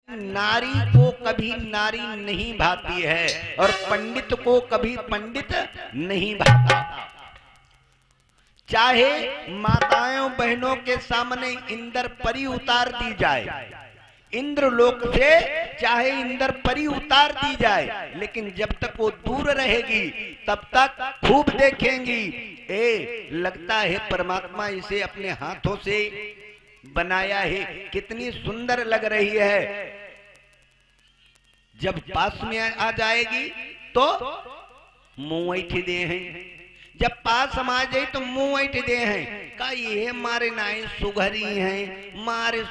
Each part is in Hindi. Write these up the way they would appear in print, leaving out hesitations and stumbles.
नारी को कभी नारी नहीं भाती है और पंडित को कभी पंडित नहीं भाता। चाहे माताओं बहनों के सामने इंद्र परी उतार दी जाए, इंद्र लोक से चाहे इंद्र परी उतार दी जाए, लेकिन जब तक वो दूर रहेगी तब तक खूब देखेंगी। लगता है परमात्मा इसे अपने हाथों से बनाया है, कितनी सुंदर लग रही है। जब पास में आ जाएगी तो मुंह ऐठी दे हैं, जब पास हम आ जाए तो मुंह ऐठी दे हैं का ये मारे नाई सुघरी हैं, मारे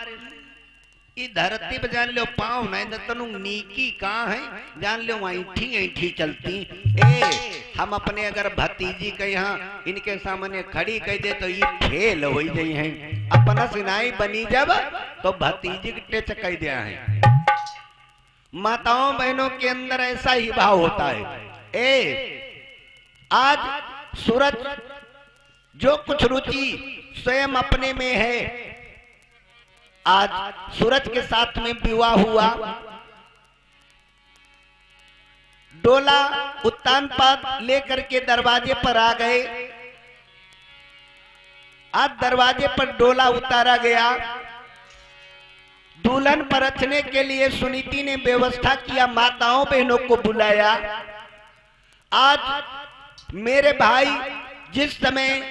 ये धरती पे जान लो पाँव नहीं तनु नीकी कहाँ है, जान लो ऐठी ऐठी चलती। हम अपने अगर भतीजी के यहाँ इनके सामने खड़ी कह दे तो ये फेल हो गई है, अपना सिनाई बनी जब तो भतीजी के टेच कह दिया है। माताओं बहनों के अंदर ऐसा ही भाव होता है। आज सूरज जो कुछ रुचि स्वयं अपने में है, आज सूरज के साथ में विवाह हुआ, डोला उत्तान पात लेकर के दरवाजे पर आ गए। आज दरवाजे पर डोला उतारा गया, दुल्हन परखने के लिए सुनीति ने व्यवस्था किया, माताओं बहनों को बुलाया। आज मेरे भाई जिस समय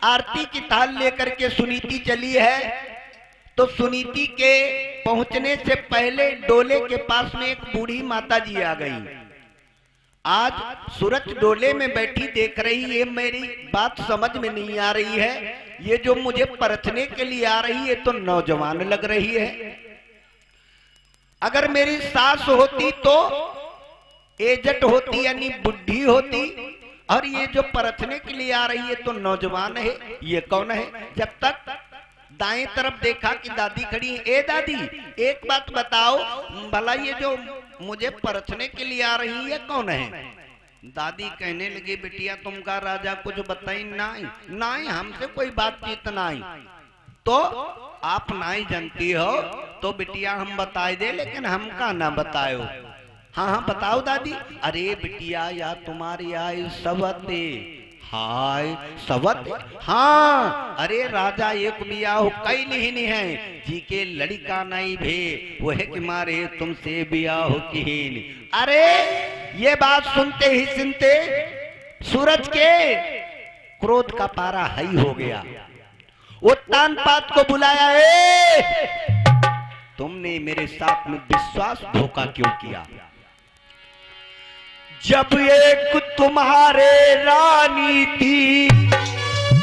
आरती की थाल लेकर के सुनीति चली है, तो सुनीति के पहुंचने से पहले डोले के पास में एक बूढ़ी माता जी आ गई। आज सूरज डोले में बैठी देख रही है, मेरी बात समझ में नहीं आ रही है, ये जो मुझे परखने के लिए आ रही है तो नौजवान लग रही है। अगर मेरी सास होती तो एजट होती यानी बुढ़ी होती, और ये जो परखने के लिए आ रही है तो नौजवान है, ये कौन है। जब तक दाएं तरफ देखा कि दादी खड़ी है। ए दादी एक बात बताओ, भला ये जो मुझे परखने के लिए आ रही है कौन है। दादी कहने लगी, बिटिया तुमका राजा कुछ बताई नहीं, नहीं हमसे कोई बातचीत नहीं, तो आप नहीं जानती हो तो बिटिया हम बताए दे, लेकिन हमका ना बताओ। हाँ हाँ बताओ दादी। अरे बिटिया या तुम्हारी आई सवते, हाय सवत, हाँ अरे राजा एक बिया हो कई नहीं है, जी के लड़का नहीं भे वो है कि मारे तुमसे बिया हो की। अरे ये बात सुनते ही सुनते सूरज के क्रोध का पारा हाई हो गया। वो तानपात को बुलाया, तुमने मेरे साथ में विश्वास धोखा क्यों किया। जब एक तुम्हारे रानी थी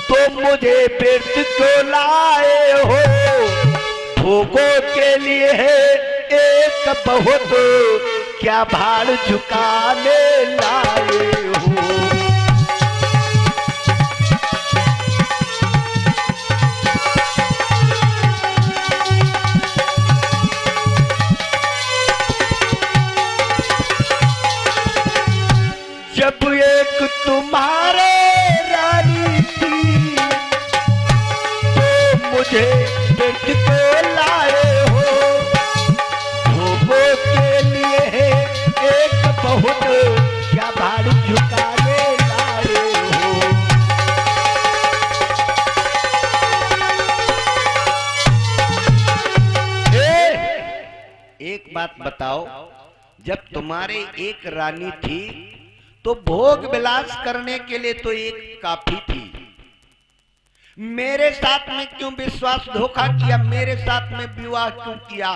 तो मुझे व्यर्थ क्यों लाए हो, भोगों के लिए है एक बहुत क्या भाड़ झुकाने लाए हो। जब एक तुम्हारे रानी थी तो मुझे पेट को लाए हो, भोगों के लिए है एक बहुत क्या भाड़ झुकाने लाए हो। एक बात बताओ, जब तुम्हारे एक रानी थी तो भोग विलास करने के लिए तो एक काफी थी, मेरे साथ में क्यों विश्वास धोखा किया, मेरे साथ में विवाह क्यों किया।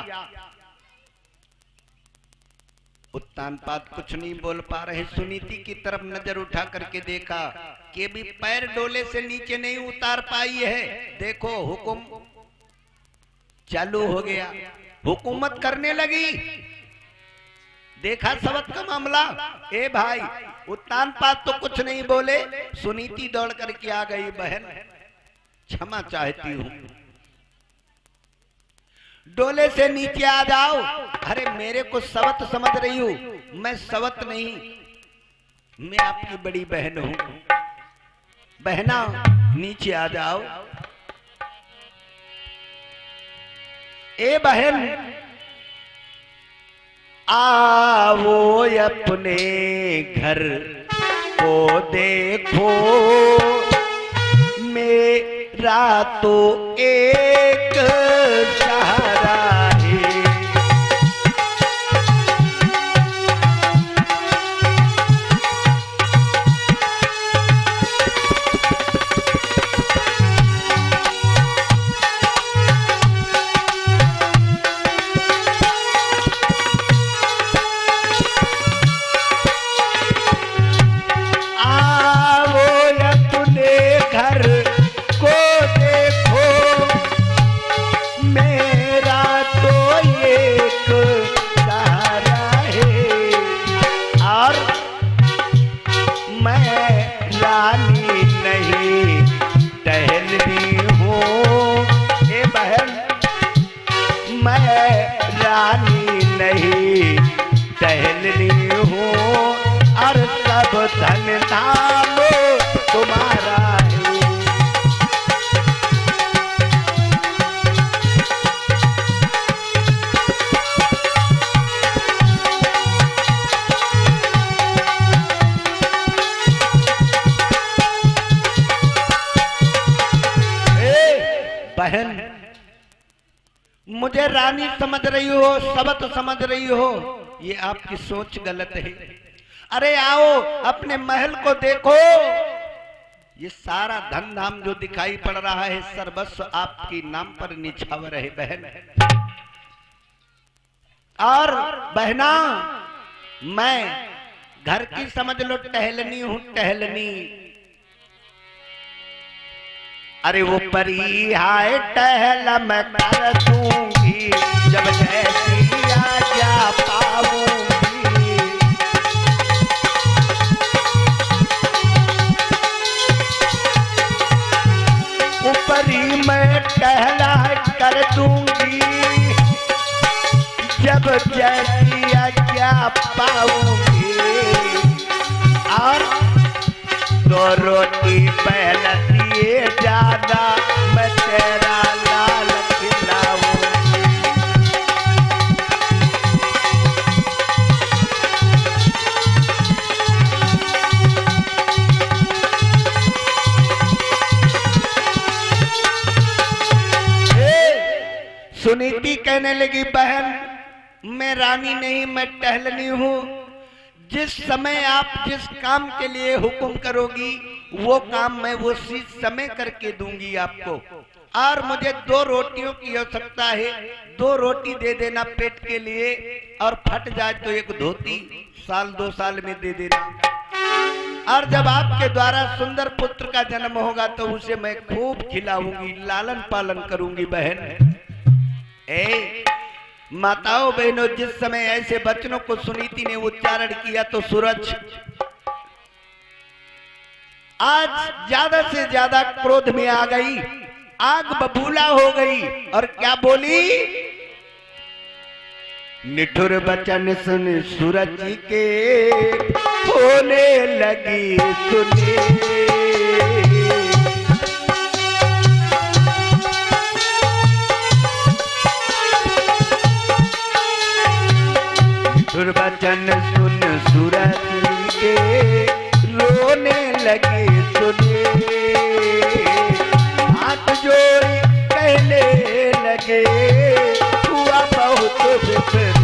उत्तानपाद कुछ नहीं बोल पा रहे, सुनीति की तरफ नजर उठा करके देखा कि भी पैर डोले से नीचे नहीं उतार पाई है। देखो हुक्म चालू हो गया, हुकूमत करने लगी। देखा सबक का मामला। ए भाई उत्तानपाद तो कुछ नहीं बोले, सुनीति दौड़ करके आ गई, बहन क्षमा चाहती हूँ, डोले से नीचे आ जाओ। अरे मेरे को सवत समझ रही हूँ, मैं सवत नहीं, मैं आपकी बड़ी बहन हूँ। बहना नीचे आ जाओ। ए बहन आओ अपने घर को देखो, मेरा तो एक सहारा है। धन धाम तुम्हारा है। बहन, मुझे रानी समझ रही हो, सबत समझ रही हो, ये आपकी सोच गलत है। अरे आओ अपने महल को देखो, ये सारा धन धाम जो दिखाई पड़ रहा है सर्वस्व आपकी नाम पर निछावर है बहन। और बहना, मैं घर की समझ लो टहलनी हूं, टहलनी। अरे वो परी हाय टहल मैं कर दूंगी, जब जैसी आज्ञा पाऊंगी। ऊपरी मैं टहला कर दूंगी, जब जैसी आज्ञा पाऊंगी। और दो रोटी पहला दिए ज्यादा, मैं तेरा लाल खिलाऊंगी। सुनीति कहने लगी, बहन मैं रानी नहीं, मैं टहलनी हूँ। जिस समय आप जिस काम के लिए हुक्म करोगी वो काम मैं उसी समय करके दूंगी आपको। और मुझे 2 रोटियों की आवश्यकता है, 2 रोटी दे देना पेट के लिए, और फट जाए तो 1 धोती 1-2 साल में दे देना। और जब आपके द्वारा सुंदर पुत्र का जन्म होगा तो उसे मैं खूब खिलाऊंगी, लालन पालन करूंगी। बहन माताओं बहनों, जिस समय ऐसे वचनों को सुनीति ने उच्चारण किया तो सूरज आज ज्यादा से ज्यादा क्रोध में आ गई, आग बबूला हो गई, और क्या बोली? निठुर वचन सुन सूरज के होने लगी सुनी। वचन सुन सूरज के रोने लगे सुने, हाथ जोड़ी कहने लगे हुआ बहुत विपरीत।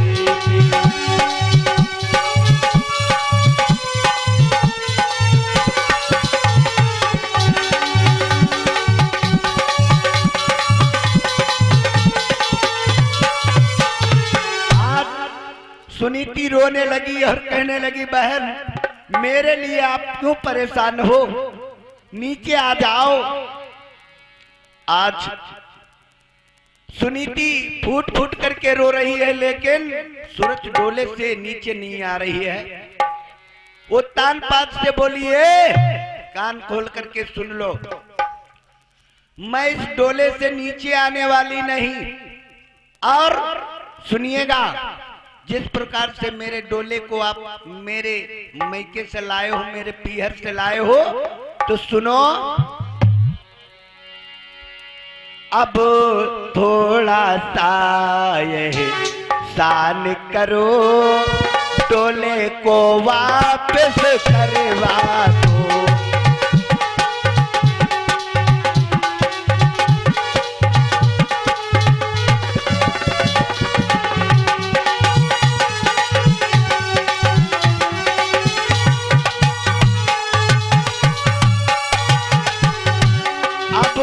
सुनीति रोने लगी और कहने लगी, बहन मेरे लिए आप क्यों परेशान हो, नीचे आ जाओ। आज सुनीति फूट फूट करके रो रही है, लेकिन सूरज डोले से नीचे नहीं आ रही है। वो तान पात से बोली, कान खोल करके सुन लो, मैं इस डोले से नीचे आने वाली नहीं। और सुनिएगा, जिस प्रकार से मेरे डोले को आप मेरे मैके से लाए हो, मेरे पीहर से लाए हो, तो सुनो, अब थोड़ा सा यह शान करो, डोले को वापस करवा दो। अब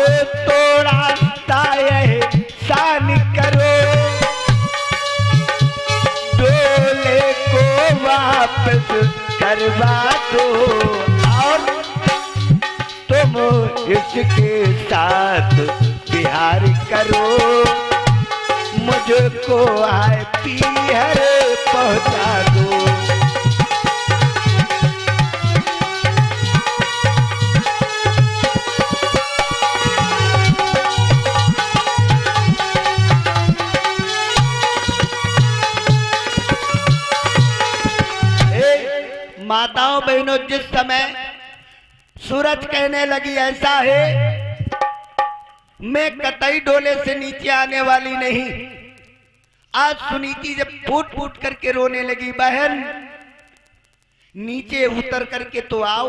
थोड़ा सा एहसान करो, डोले को वापस करवा दो, और तुम इसके साथ प्यार करो, मुझको आए पीहर पहुंचा दो। माताओं बहनों, जिस समय सूरज कहने लगी ऐसा है, मैं कतई डोले से नीचे आने वाली नहीं, आज सुनीति जब फूट फूट करके रोने लगी, बहन नीचे उतर करके तो आओ,